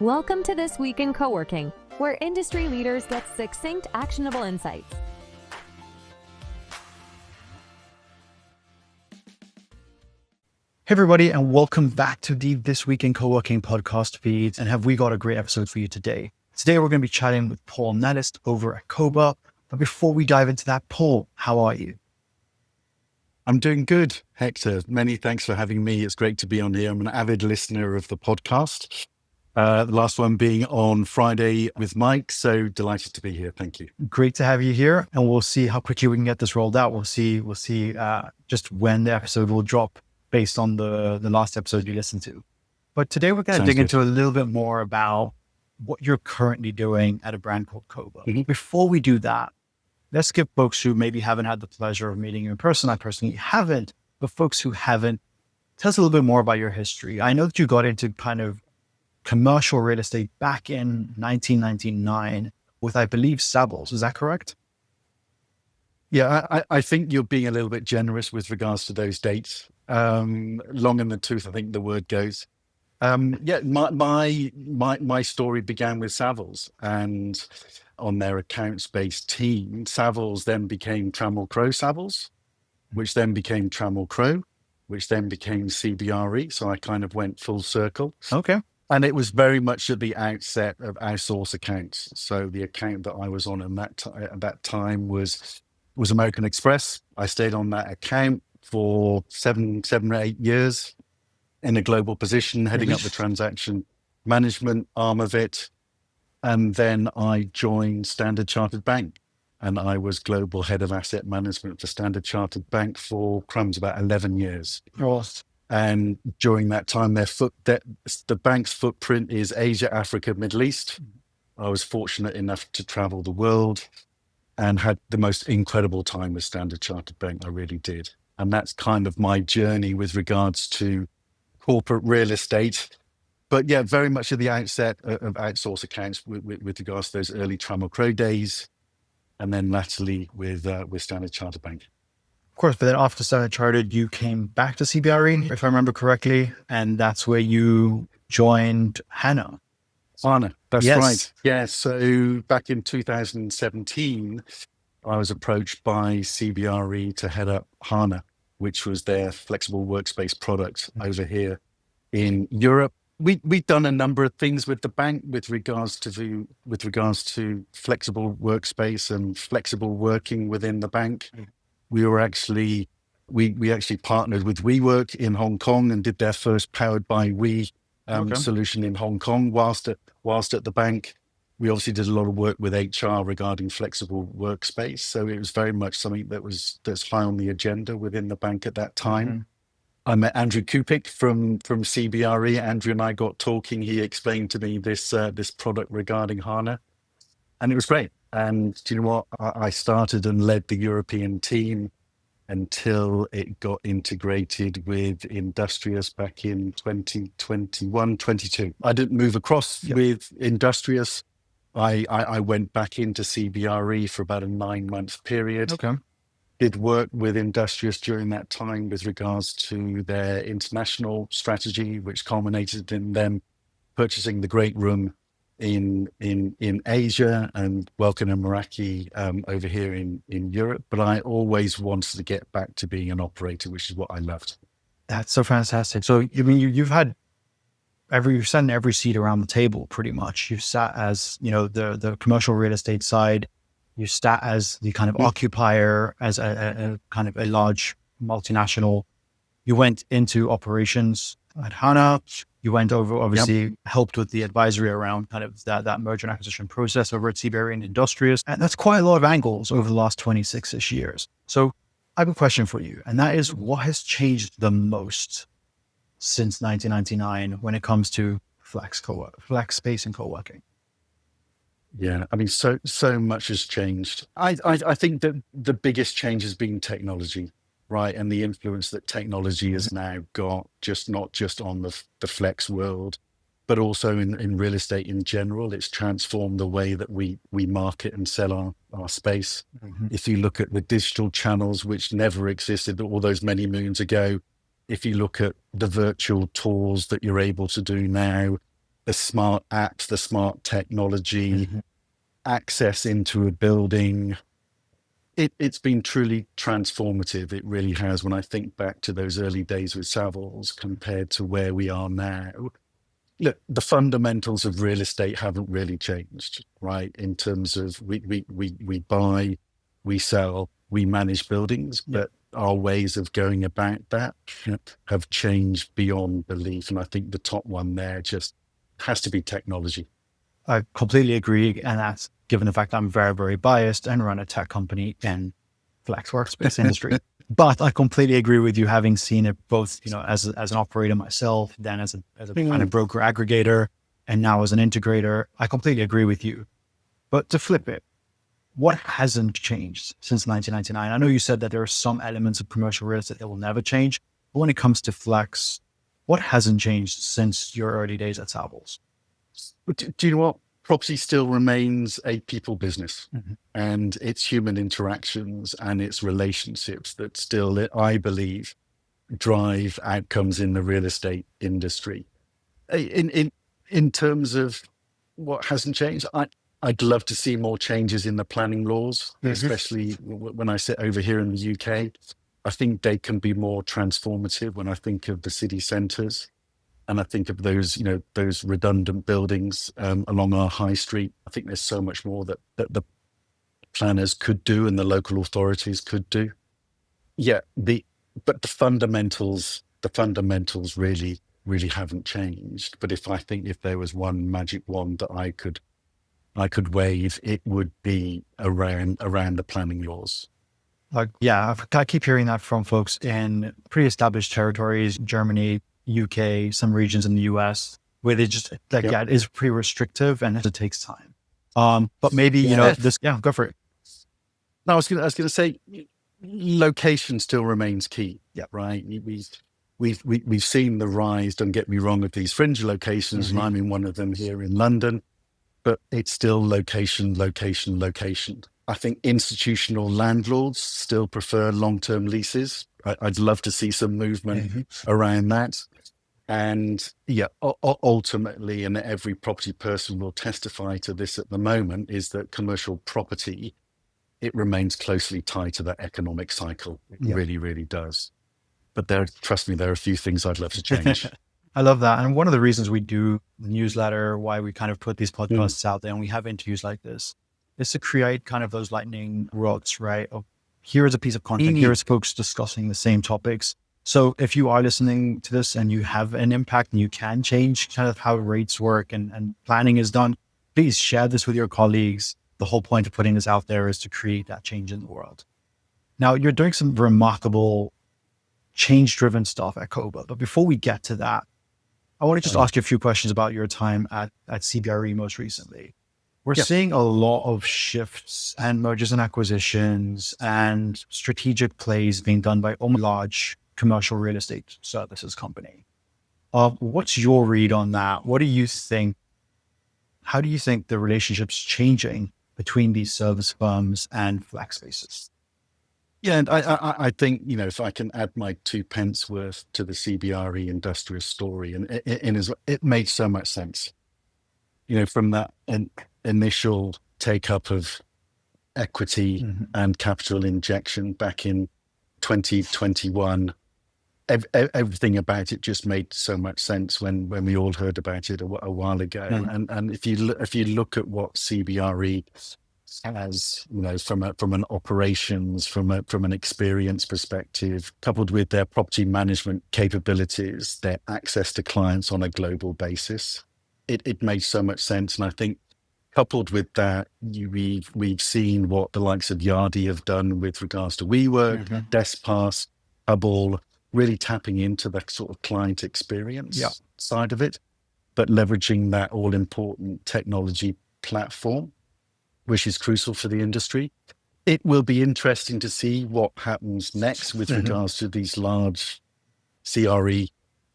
Welcome to This Week in Coworking, where industry leaders get succinct, actionable insights. Hey everybody, and welcome back to the This Week in Coworking podcast feed. And have we got a great episode for you today? Today we're going to be chatting with Paul Nellist over at Koba. But before we dive into that, Paul, how are you? I'm doing good, Hector. Many thanks for having me. It's great to be on here. I'm an avid listener of the podcast. The last one being on Friday with Mike. So delighted to be here. Thank you. Great to have you here. And we'll see how quickly we can get this rolled out. We'll see just when the episode will drop based on the last episode you listened to. But today we're going to dig into a little bit more about what you're currently doing at a brand called Koba. Mm-hmm. Before we do that, let's give folks who maybe haven't had the pleasure of meeting you in person. I personally haven't, but folks who haven't, tell us a little bit more about your history. I know that you got into kind of commercial real estate back in 1999 with, I believe, Savills. Is that correct? Yeah, I think you're being a little bit generous with regards to those dates. Long in the tooth, I think the word goes. My story began with Savills, and on their accounts-based team, Savills then became Trammell Crow Savills, which then became Trammell Crow, which then became CBRE. So I kind of went full circle. Okay. And it was very much at the outset of outsource accounts. So the account that I was on at that time was American Express. I stayed on that account for seven or 8 years in a global position, heading up the transaction management arm of it. And then I joined Standard Chartered Bank, and I was global head of asset management for Standard Chartered Bank for about 11 years. Right. And during that time, the bank's footprint is Asia, Africa, Middle East. I was fortunate enough to travel the world and had the most incredible time with Standard Chartered Bank. I really did. And that's kind of my journey with regards to corporate real estate. But yeah, very much at the outset of outsource accounts with regards to those early Trammell Crow days, and then latterly with Standard Chartered Bank. Of course, but then after Standard Chartered, you came back to CBRE, if I remember correctly, and that's where you joined Hana. Hana, that's yes. Right. Yeah, so back in 2017, I was approached by CBRE to head up Hana, which was their flexible workspace product over here in Europe. We've done a number of things with the bank with regards to flexible workspace and flexible working within the bank. We actually partnered with WeWork in Hong Kong and did their first powered by We solution in Hong Kong. Whilst at the bank, we obviously did a lot of work with HR regarding flexible workspace. So it was very much something that's high on the agenda within the bank at that time. Mm-hmm. I met Andrew Kupik from CBRE. Andrew and I got talking. He explained to me this product regarding Hana, and it was great. And do you know what? I started and led the European team until it got integrated with Industrious back in 2021, 22. I didn't move across with Industrious. I went back into CBRE for about a 9-month period. Okay. Did work with Industrious during that time with regards to their international strategy, which culminated in them purchasing the great room in Asia and Welkin and Meraki over here in Europe. But I always wanted to get back to being an operator, which is what I loved. That's so fantastic. So I mean, you've sat in every seat around the table pretty much. You've sat as, the commercial real estate side. You sat as the kind of occupier, as a kind of a large multinational. You went into operations at Hana. You went over, obviously, helped with the advisory around kind of that merger and acquisition process over at CBRE and Industrious. And that's quite a lot of angles over the last 26-ish years. So I have a question for you, and that is, what has changed the most since 1999 when it comes to flex space and co-working? Yeah, I mean, so much has changed. I think that the biggest change has been technology, right? And the influence that technology has now got, not just on the flex world, but also in real estate in general. It's transformed the way that we market and sell our space. Mm-hmm. If you look at the digital channels, which never existed all those many moons ago, if you look at the virtual tours that you're able to do now, the smart apps, the smart technology, access into a building. It's been truly transformative. It really has. When I think back to those early days with Savills compared to where we are now, look, the fundamentals of real estate haven't really changed, right? In terms of we buy, we sell, we manage buildings, but our ways of going about that have changed beyond belief. And I think the top one there just has to be technology. I completely agree. And that's given the fact I'm very, very biased and run a tech company in flex workspace industry. But I completely agree with you, having seen it both, as an operator myself, then as a kind of broker aggregator, and now as an integrator. I completely agree with you. But to flip it, what hasn't changed since 1999? I know you said that there are some elements of commercial real estate that will never change. But when it comes to flex, what hasn't changed since your early days at Savills? Do you know what? Property still remains a people business, and it's human interactions and it's relationships that still, I believe, drive outcomes in the real estate industry. In terms of what hasn't changed, I'd love to see more changes in the planning laws, especially when I sit over here in the UK. I think they can be more transformative when I think of the city centres. And I think of those, those redundant buildings along our high street. I think there's so much more that the planners could do and the local authorities could do. Yeah, but the fundamentals really, really haven't changed. But if there was one magic wand that I could wave, it would be around the planning laws. I keep hearing that from folks in pre-established territories, Germany, UK, some regions in the US, where they just it is pretty restrictive and it takes time. But maybe go for it. No, I was going to say, location still remains key. Yeah, right. We've seen the rise. Don't get me wrong, of these fringe locations, and I'm in one of them here in London. But it's still location. I think institutional landlords still prefer long-term leases. I'd love to see some movement around that. And ultimately, and every property person will testify to this at the moment, is that commercial property, it remains closely tied to that economic cycle. It really, really does. But trust me, there are a few things I'd love to change. I love that. And one of the reasons we do the newsletter, why we kind of put these podcasts out there and we have interviews like this, is to create kind of those lightning rods, right? Of here is a piece of content, here is folks discussing the same topics. So if you are listening to this and you have an impact and you can change kind of how rates work and planning is done, please share this with your colleagues. The whole point of putting this out there is to create that change in the world. Now, you're doing some remarkable change-driven stuff at Koba. But before we get to that, I want to just ask you a few questions about your time at CBRE most recently. We're seeing a lot of shifts and mergers and acquisitions and strategic plays being done by a large commercial real estate services company. What's your read on that? What do you think? How do you think the relationship's changing between these service firms and flex spaces? Yeah, and I think, if I can add my 2 pence worth to the CBRE industrious story, and it made so much sense. From that initial take up of equity and capital injection back in 2021, everything about it just made so much sense when we all heard about it a while ago. And if you look at what CBRE has, from an operations, from an experience perspective, coupled with their property management capabilities, their access to clients on a global basis, it made so much sense. And I think coupled with that, we've seen what the likes of Yardi have done with regards to WeWork, DeskPass, Hubble, really tapping into that sort of client experience side of it, but leveraging that all important technology platform, which is crucial for the industry. It will be interesting to see what happens next with regards to these large CRE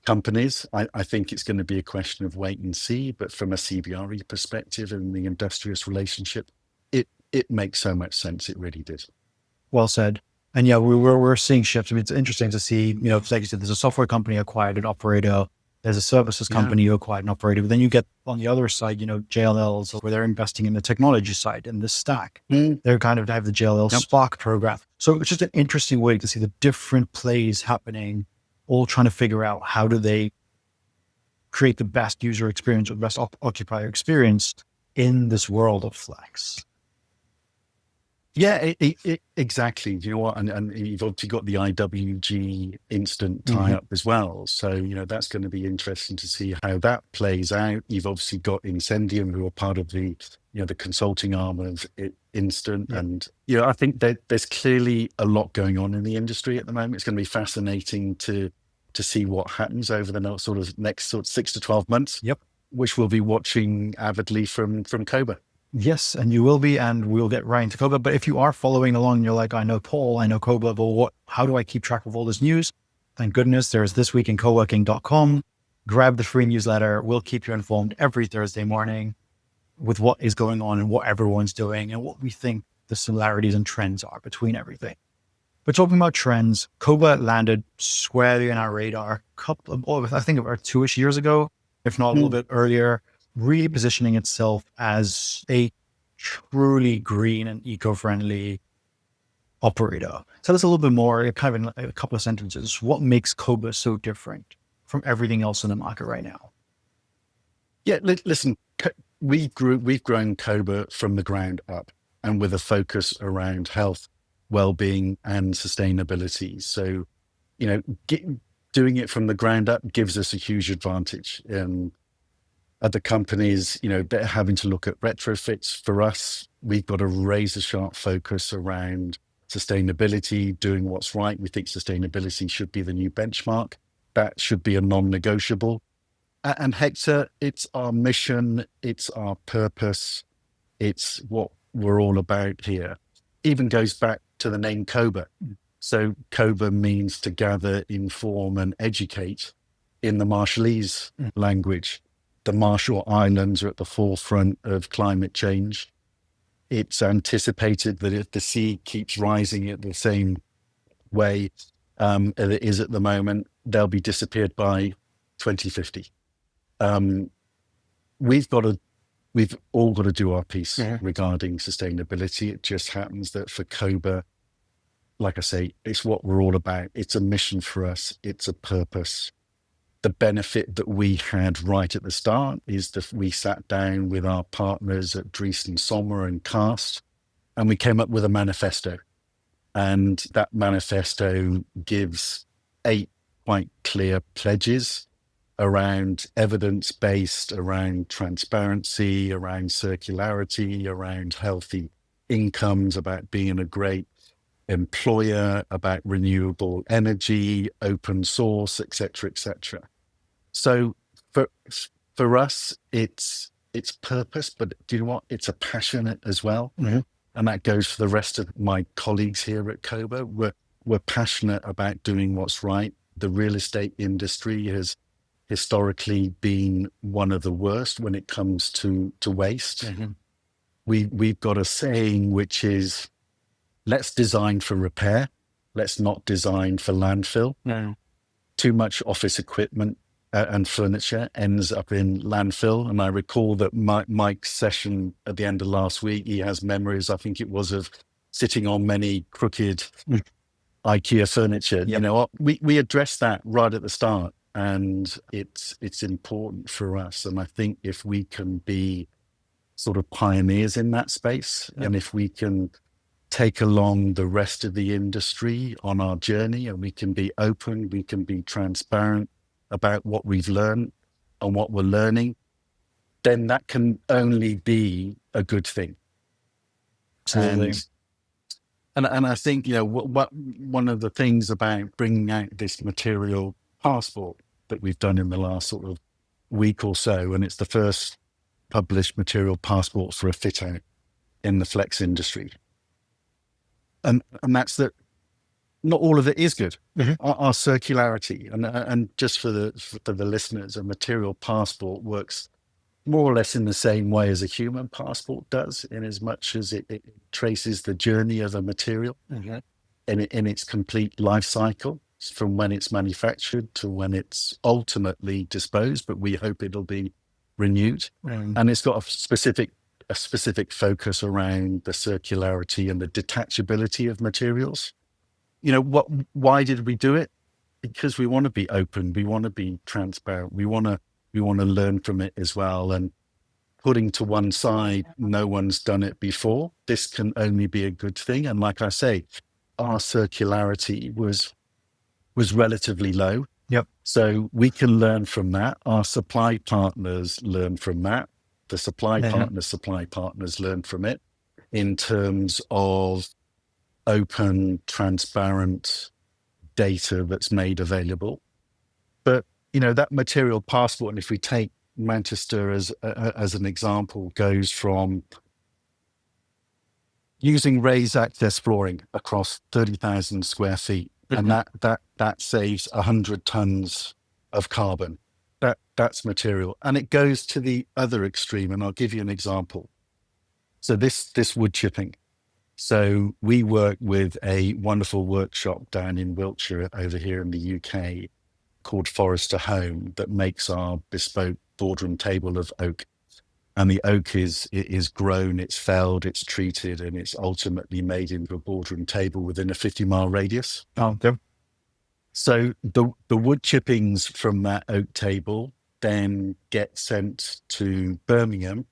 companies. I think it's going to be a question of wait and see, but from a CBRE perspective and the industrious relationship, it makes so much sense. It really did. Well said. And we're seeing shifts. I mean, it's interesting to see, like you said, there's a software company acquired an operator There's a services company you acquired and operated, but then you get on the other side, JLLs where they're investing in the technology side in the stack. They're kind of have the JLL Spark program. So it's just an interesting way to see the different plays happening, all trying to figure out how do they create the best user experience or the best occupier experience in this world of flex. Yeah, exactly. You know what? And you've obviously got the IWG instant tie-up as well. So, that's going to be interesting to see how that plays out. You've obviously got Incendium, who are part of the, the consulting arm of Instant. Yeah. And, I think that there's clearly a lot going on in the industry at the moment. It's going to be fascinating to see what happens over the next 6 to 12 months. Yep. Which we'll be watching avidly from Koba. Yes, and you will be, and we'll get right into Koba. But if you are following along, and you're like, I know Paul, I know Koba, but how do I keep track of all this news? Thank goodness there's thisweekincoworking.com. Grab the free newsletter. We'll keep you informed every Thursday morning with what is going on and what everyone's doing and what we think the similarities and trends are between everything. But talking about trends, Koba landed squarely in our radar I think about 2-ish years ago, if not a little bit earlier, really positioning itself as a truly green and eco-friendly operator. Tell us a little bit more, kind of in a couple of sentences, what makes Koba so different from everything else in the market right now? Yeah, listen, we've grown Koba from the ground up, and with a focus around health, well-being, and sustainability. So, doing it from the ground up gives us a huge advantage. Other companies, they're having to look at retrofits. For us, we've got a razor sharp focus around sustainability, doing what's right. We think sustainability should be the new benchmark. That should be a non-negotiable. And Hector, it's our mission, it's our purpose, it's what we're all about here. Even goes back to the name Koba. So Koba means to gather, inform, and educate in the Marshallese language. The Marshall Islands are at the forefront of climate change. It's anticipated that if the sea keeps rising at the same way as it is at the moment, they'll be disappeared by 2050. We've all got to do our piece regarding sustainability. It just happens that for Koba, like I say, it's what we're all about. It's a mission for us. It's a purpose. The benefit that we had right at the start is that we sat down with our partners at Dreesen Sommer and Cast, and we came up with a manifesto. And that manifesto gives 8 quite clear pledges around evidence-based, around transparency, around circularity, around healthy incomes, about being a great employer, about renewable energy, open source, et cetera, et cetera. So for us, it's purpose, but do you know what? It's a passion as well. And that goes for the rest of my colleagues here at Koba. We're passionate about doing what's right. The real estate industry has historically been one of the worst when it comes to waste. We've got a saying, which is, let's design for repair. Let's not design for landfill. Too much office equipment and furniture ends up in landfill. And I recall that Mike's session at the end of last week, he has memories, I think it was, of sitting on many crooked IKEA furniture. You know what? We addressed that right at the start, and it's important for us. And I think if we can be sort of pioneers in that space, and if we can take along the rest of the industry on our journey, and we can be open, we can be transparent about what we've learned and what we're learning, then that can only be a good thing. Absolutely. And I think, what one of the things about bringing out this material passport that we've done in the last sort of week or so, and it's the first published material passport for a fit out in the flex industry. And that's that not all of it is good. Our circularity, and just for the listeners, a material passport works more or less in the same way as a human passport does, in as much as it traces the journey of a material in its complete life cycle. from when it's manufactured to when it's ultimately disposed, but we hope it'll be renewed. And it's got a specific focus around the circularity and the detachability of materials. Why did we do it? Because we want to be open, we want to be transparent, we want to learn from it as well. And putting to one side, no one's done it before, this can only be a good thing. And like I say, our circularity was relatively low. Yep. So we can learn from that. Our supply partners learn from that. The supply partners learn from it in terms of open, transparent data that's made available. But, that material passport, and if we take Manchester as an example, goes from using raised access flooring across 30,000 square feet, and that saves 100 tons of carbon. That's material. And it goes to the other extreme, and I'll give you an example. So this wood chipping. So we work with a wonderful workshop down in Wiltshire over here in the UK called Forester Home that makes our bespoke boardroom table of oak. And the oak is grown, it's felled, it's treated, and it's ultimately made into a boardroom table within a 50-mile radius. Oh, okay. So the wood chippings from that oak table then get sent to Birmingham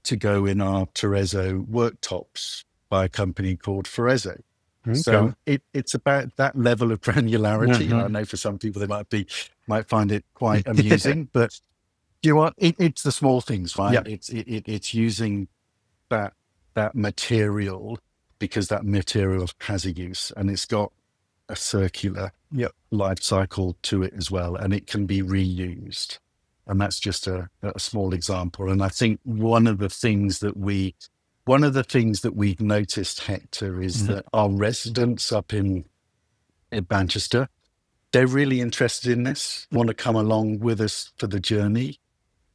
to go in our Terrazzo worktops by a company called Forezzo. Okay. So it's about that level of granularity. I know for some people they might find it quite amusing, but you know what? It's the small things, right? Yeah. It's using that material because that material has a use and it's got a circular life cycle to it as well, and it can be reused. And that's just a small example. And I think one of the things that we've noticed, Hector, is that our residents up in Manchester, they're really interested in this, want to come along with us for the journey.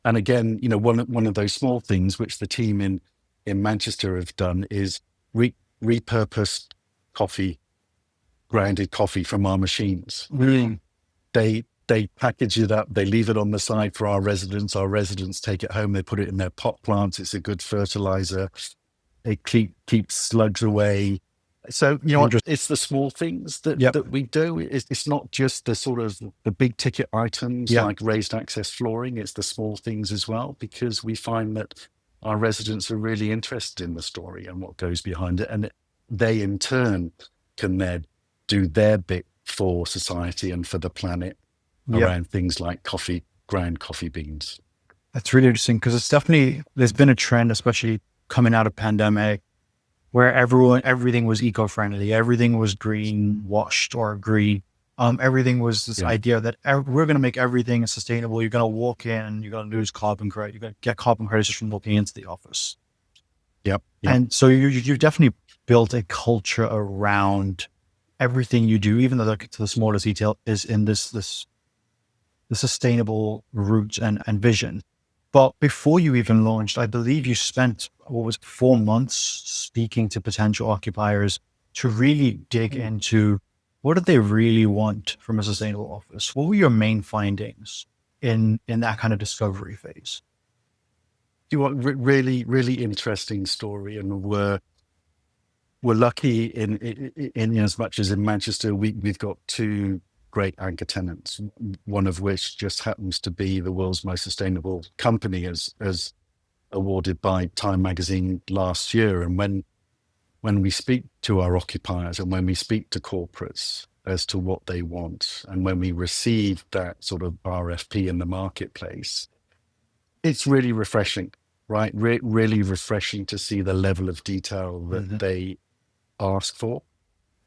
And again, one of those small things which the team in Manchester have done is repurposed grounded coffee from our machines. They package it up, they leave it on the side for our residents take it home, they put it in their pot plants, it's a good fertilizer, it keeps slugs away. So it's the small things that we do. It's not just the sort of the big ticket items like raised access flooring, it's the small things as well, because we find that our residents are really interested in the story and what goes behind it, and they in turn can then do their bit for society and for the planet around things like ground coffee beans. That's really interesting, because there's been a trend, especially coming out of pandemic, where everything was eco-friendly, everything was green washed or green. Everything was this idea that we're going to make everything sustainable. You're going to walk in, you're going to lose carbon credit. You're going to get carbon credits just from walking into the office. Yep. And so you've definitely built a culture around everything you do, even though to the smallest detail is in the sustainable route and vision. But before you even launched, I believe you spent, 4 months speaking to potential occupiers to really dig into what do they really want from a sustainable office? What were your main findings in that kind of discovery phase? You want really, really interesting story, and we're lucky in as much as in Manchester, we've got 2 great anchor tenants, one of which just happens to be the world's most sustainable company as awarded by Time magazine last year. And when we speak to our occupiers and when we speak to corporates as to what they want, and when we receive that sort of RFP in the marketplace, it's really refreshing, right? Really refreshing to see the level of detail that they ask for.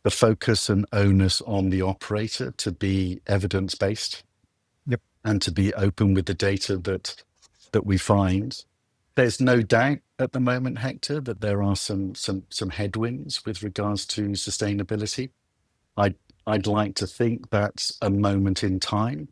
The focus and onus on the operator to be evidence-based and to be open with the data that we find. There's no doubt at the moment, Hector, that there are some headwinds with regards to sustainability. I'd like to think that's a moment in time,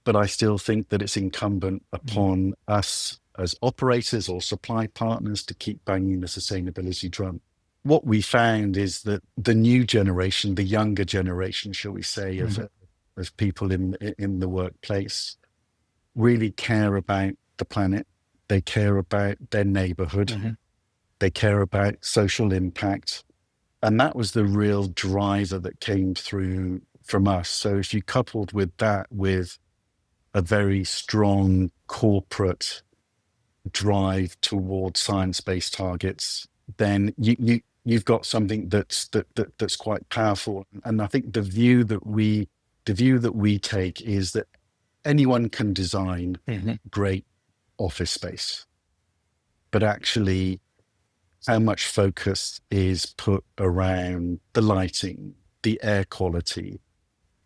but I still think that it's incumbent upon us as operators or supply partners to keep banging the sustainability drum. what we found is that the new generation, the younger generation, shall we say, of people in the workplace really care about the planet. They care about their neighborhood. They care about social impact. And that was the real driver that came through from us. So if you coupled with that with a very strong corporate drive towards science-based targets, then you've got something that's quite powerful. And I think the view that we take is that anyone can design great office space, but actually how much focus is put around the lighting, the air quality,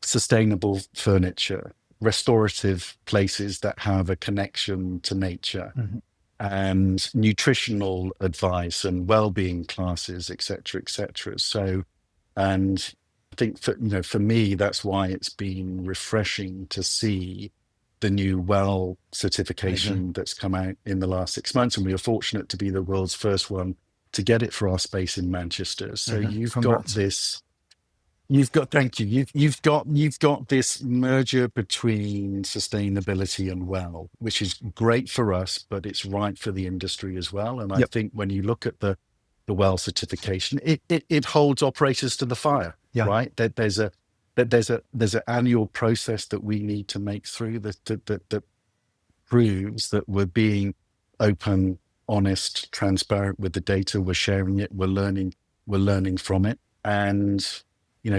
sustainable furniture, restorative places that have a connection to nature, and nutritional advice and well-being classes, et cetera. So, and I think for me, that's why it's been refreshing to see the new WELL certification that's come out in the last 6 months. And we are fortunate to be the world's first one to get it for our space in Manchester. So you've got this, thank you. You've got this merger between sustainability and WELL, which is great for us, but it's right for the industry as well. And I think when you look at the WELL certification, it holds operators to the fire, right? That there's an annual process that we need to make through that proves that we're being open, honest, transparent with the data. We're sharing it. We're learning from it. And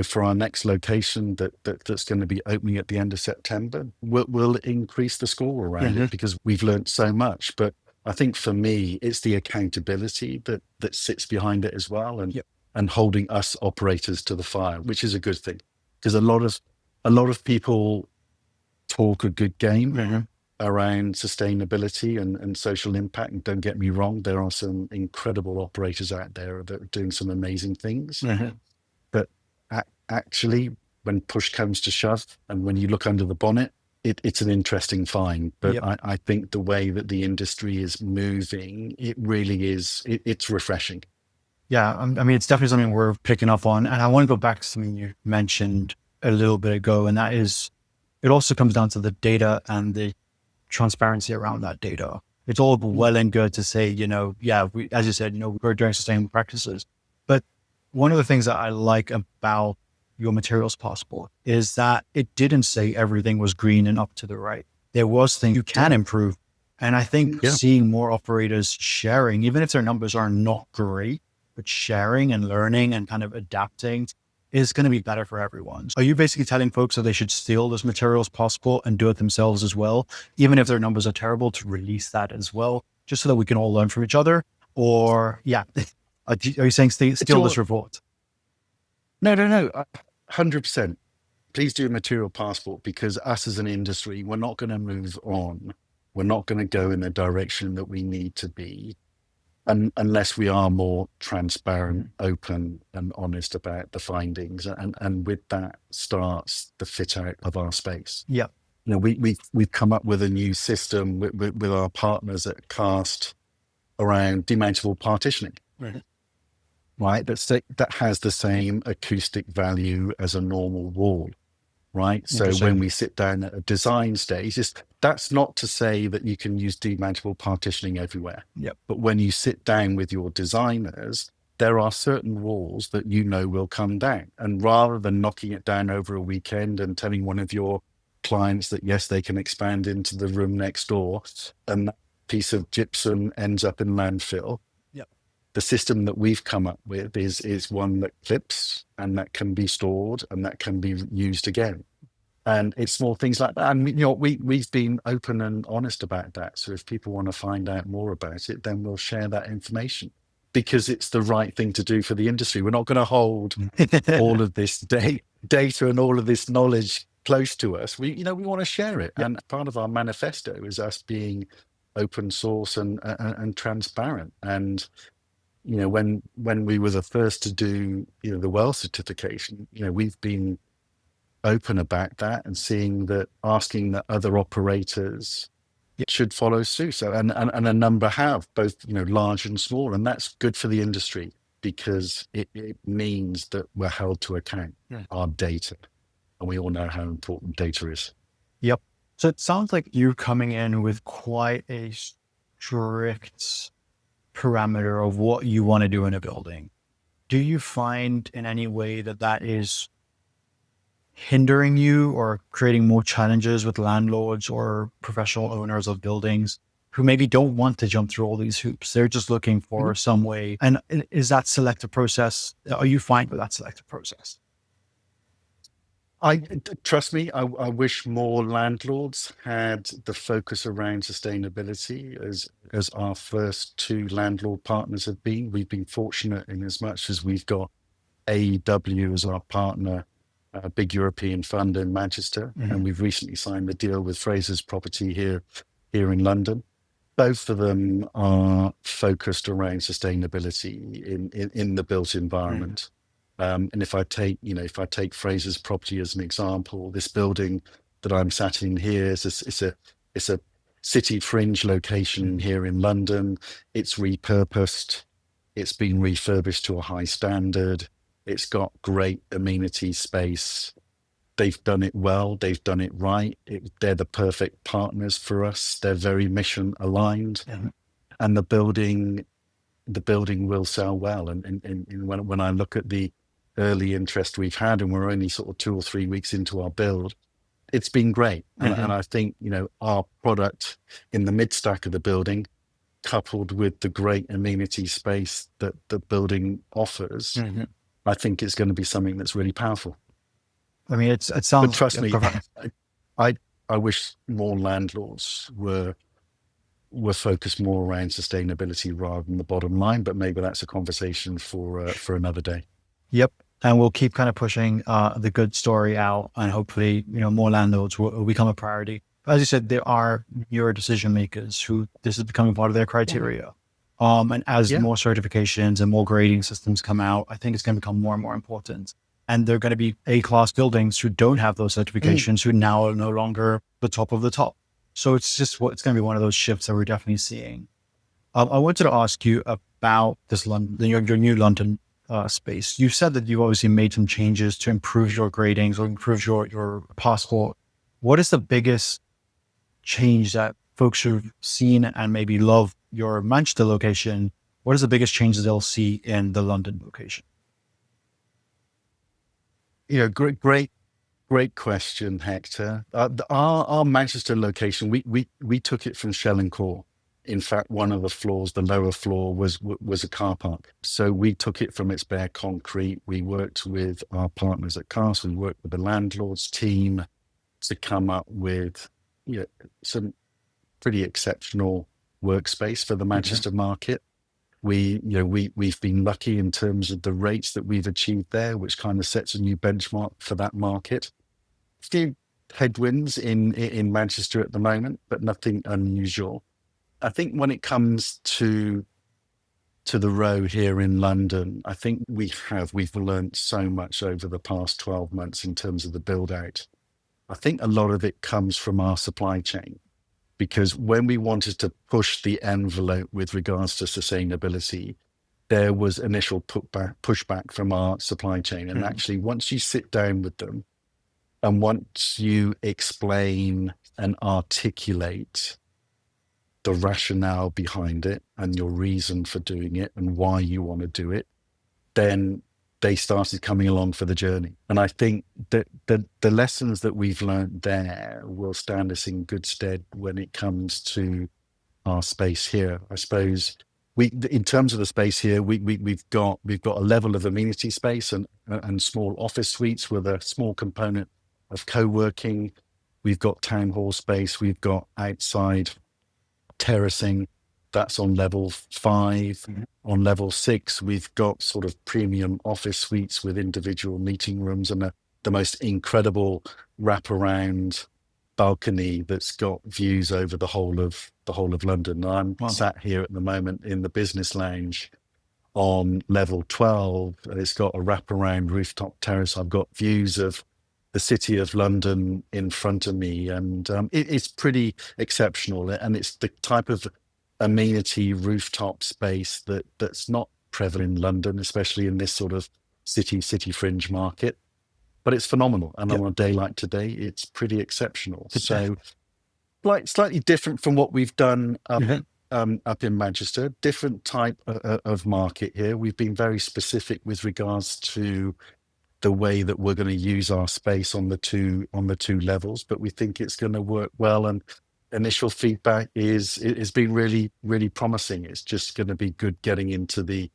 for our next location that's going to be opening at the end of September, we'll increase the score around it because we've learned so much. But I think for me, it's the accountability that sits behind it as well, and holding us operators to the fire, which is a good thing. Because a lot of people talk a good game around sustainability and social impact. And don't get me wrong, there are some incredible operators out there that are doing some amazing things. But actually, when push comes to shove, and when you look under the bonnet, it's an interesting find. But I think the way that the industry is moving, it really is, it's refreshing. Yeah, I mean, it's definitely something we're picking up on. And I want to go back to something you mentioned a little bit ago, and that is, it also comes down to the data and the transparency around that data. It's all well and good to say, as you said, we're doing sustainable practices. But one of the things that I like about your materials passport is that it didn't say everything was green and up to the right. There was things you can improve. And I think seeing more operators sharing, even if their numbers are not great, but sharing and learning and kind of adapting is going to be better for everyone. Are you basically telling folks that they should steal this materials passport and do it themselves as well, even if their numbers are terrible, to release that as well, just so that we can all learn from each other? Or, are you saying steal this report? No, 100%. Please do a material passport, because us as an industry, we're not going to move on. We're not going to go in the direction that we need to be unless we are more transparent, open, and honest about the findings. And with that starts the fit out of our space. Yeah. We've come up with a new system with our partners at Cast around demountable partitioning. Right, that has the same acoustic value as a normal wall, right? So when we sit down at a design stage, that's not to say that you can use demountable partitioning everywhere. But when you sit down with your designers, there are certain walls that will come down. And rather than knocking it down over a weekend and telling one of your clients that, yes, they can expand into the room next door, and that piece of gypsum ends up in landfill, the system that we've come up with is one that clips and that can be stored and that can be used again. And it's small things like that. And we've been open and honest about that. So if people want to find out more about it, then we'll share that information, because it's the right thing to do for the industry. We're not going to hold all of this data and all of this knowledge close to us. We want to share it. And part of our manifesto is us being open source and transparent. And when we were the first to do, the WELL certification, we've been open about that and asking that other operators should follow suit. So, and a number have, both, large and small, and that's good for the industry. because it means that we're held to account, our data. And we all know how important data is. Yep. So it sounds like you're coming in with quite a strict parameter of what you want to do in a building. Do you find in any way that that is hindering you or creating more challenges with landlords or professional owners of buildings who maybe don't want to jump through all these hoops? They're just looking for some way. And is that selective process, are you fine with that selective process? Trust me, I wish more landlords had the focus around sustainability as our first two landlord partners have been. We've been fortunate in as much as we've got AEW as our partner, a big European fund in Manchester, and we've recently signed the deal with Fraser's Property here in London. Both of them are focused around sustainability in the built environment. And if I take Fraser's Property as an example, this building that I'm sat in here it's a city fringe location here in London. It's repurposed. It's been refurbished to a high standard. It's got great amenity space. They've done it well. They've done it right. They're the perfect partners for us. They're very mission aligned, and the building will sell well. And when I look at the early interest we've had, and we're only sort of 2 or 3 weeks into our build, it's been great. And I think, our product in the mid stack of the building, coupled with the great amenity space that the building offers, I think it's going to be something that's really powerful. I mean, it sounds. But trust me, I wish more landlords were focused more around sustainability rather than the bottom line. But maybe that's a conversation for another day. Yep. And we'll keep kind of pushing the good story out, and hopefully, more landlords will become a priority. As you said, there are your decision makers who this is becoming part of their criteria. And as more certifications and more grading systems come out, I think it's going to become more and more important. And there are going to be A-class buildings who don't have those certifications who now are no longer the top of the top. So it's going to be one of those shifts that we're definitely seeing. I wanted to ask you about this your new London space. You said that you've obviously made some changes to improve your gradings or improve your passport. What is the biggest change that folks who've seen and maybe love your Manchester location? What is the biggest changes they'll see in the London location? Great question, Hector. Our Manchester location, we took it from shell and core. In fact, one of the floors, the lower floor, was a car park. So we took it from its bare concrete. We worked with our partners at Castle. We worked with the landlord's team to come up with some pretty exceptional workspace for the Manchester market. We've been lucky in terms of the rates that we've achieved there, which kind of sets a new benchmark for that market. A few headwinds in Manchester at the moment, but nothing unusual. I think when it comes to the row here in London, I think we've learned so much over the past 12 months in terms of the build out. I think a lot of it comes from our supply chain, because when we wanted to push the envelope with regards to sustainability, there was initial pushback from our supply chain. And actually, once you sit down with them and once you explain and articulate the rationale behind it and your reason for doing it and why you want to do it, then they started coming along for the journey. And I think that the lessons that we've learned there will stand us in good stead when it comes to our space here. I suppose in terms of the space here, we've got a level of amenity space and small office suites with a small component of co-working. We've got town hall space. We've got outside terracing. That's on level 5. On level 6, we've got sort of premium office suites with individual meeting rooms and the most incredible wraparound balcony that's got views over the whole of London. I'm sat here at the moment in the business lounge on level 12, and it's got a wraparound rooftop terrace. I've got views of the city of London in front of me, and it's pretty exceptional. And it's the type of amenity rooftop space that's not prevalent in London, especially in this sort of city fringe market. But it's phenomenal. And on a day like today, it's pretty exceptional. So slightly different from what we've done up in Manchester, different type of market here. We've been very specific with regards to the way that we're going to use our space on the two levels, but we think it's going to work well. And initial feedback is been really, really promising. It's just going to be good getting into the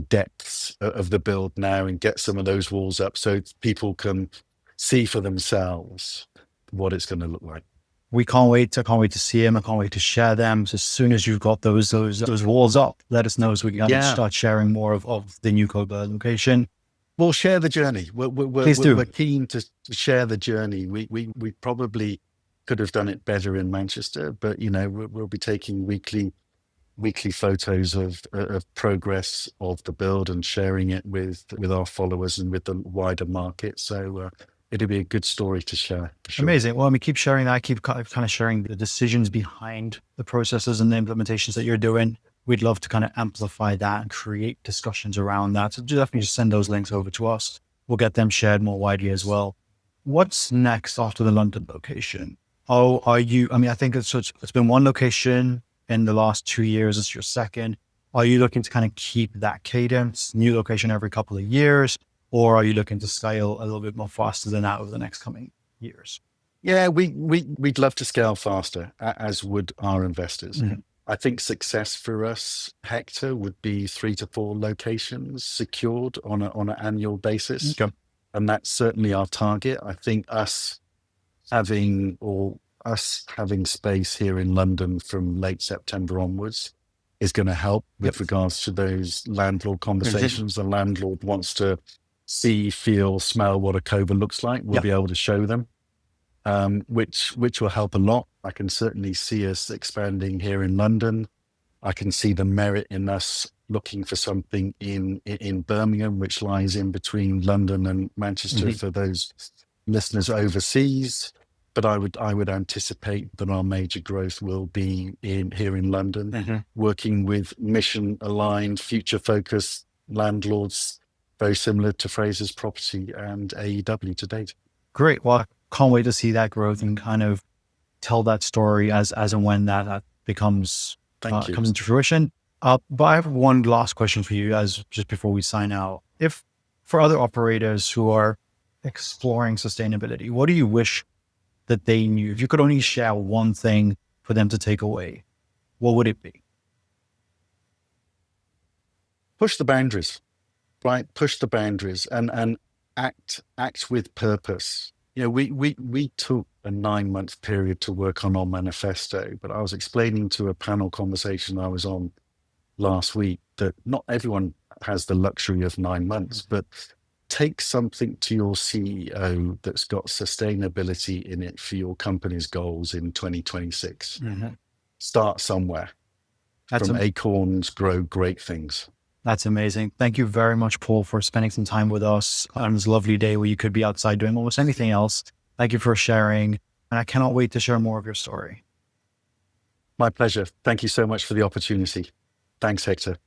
depths of the build now and get some of those walls up so people can see for themselves what it's going to look like. We can't wait. I can't wait to see them. I can't wait to share them. So as soon as you've got those walls up, let us know so we can start sharing more of the new Koba location. We'll share the journey. Please do. We're keen to share the journey. We probably could have done it better in Manchester, but we'll be taking weekly photos of progress of the build and sharing it with our followers and with the wider market. So it'll be a good story to share. For sure. Amazing. Well, keep sharing that. Keep kind of sharing the decisions behind the processes and the implementations that you're doing. We'd love to kind of amplify that and create discussions around that. So definitely just send those links over to us. We'll get them shared more widely as well. What's next after the London location? I think it's been one location in the last 2 years. It's your second. Are you looking to kind of keep that cadence, new location every couple of years, or are you looking to scale a little bit more faster than that over the next coming years? Yeah, we'd love to scale faster, as would our investors. Mm-hmm. I think success for us, Hector, would be 3 to 4 locations secured on an annual basis. Okay. And that's certainly our target. I think us having space here in London from late September onwards is going to help with regards to those landlord conversations. The landlord wants to see, feel, smell what a Koba looks like. We'll be able to show them, which will help a lot. I can certainly see us expanding here in London. I can see the merit in us looking for something in Birmingham, which lies in between London and Manchester for those listeners overseas. But I would anticipate that our major growth will be here in London, working with mission-aligned, future-focused landlords, very similar to Fraser's Property and AEW to date. Great. Well, I can't wait to see that growth and kind of tell that story as and when that becomes comes into fruition. But I have one last question for you, just before we sign out. If for other operators who are exploring sustainability, what do you wish that they knew? If you could only share one thing for them to take away, what would it be? Push the boundaries, right? Push the boundaries and act with purpose. We took a 9-month period to work on our manifesto, but I was explaining to a panel conversation I was on last week that not everyone has the luxury of 9 months, but take something to your CEO that's got sustainability in it for your company's goals in 2026. Start somewhere. From acorns grow great things. That's amazing. Thank you very much, Paul, for spending some time with us on this lovely day where you could be outside doing almost anything else. Thank you for sharing. And I cannot wait to share more of your story. My pleasure. Thank you so much for the opportunity. Thanks, Hector.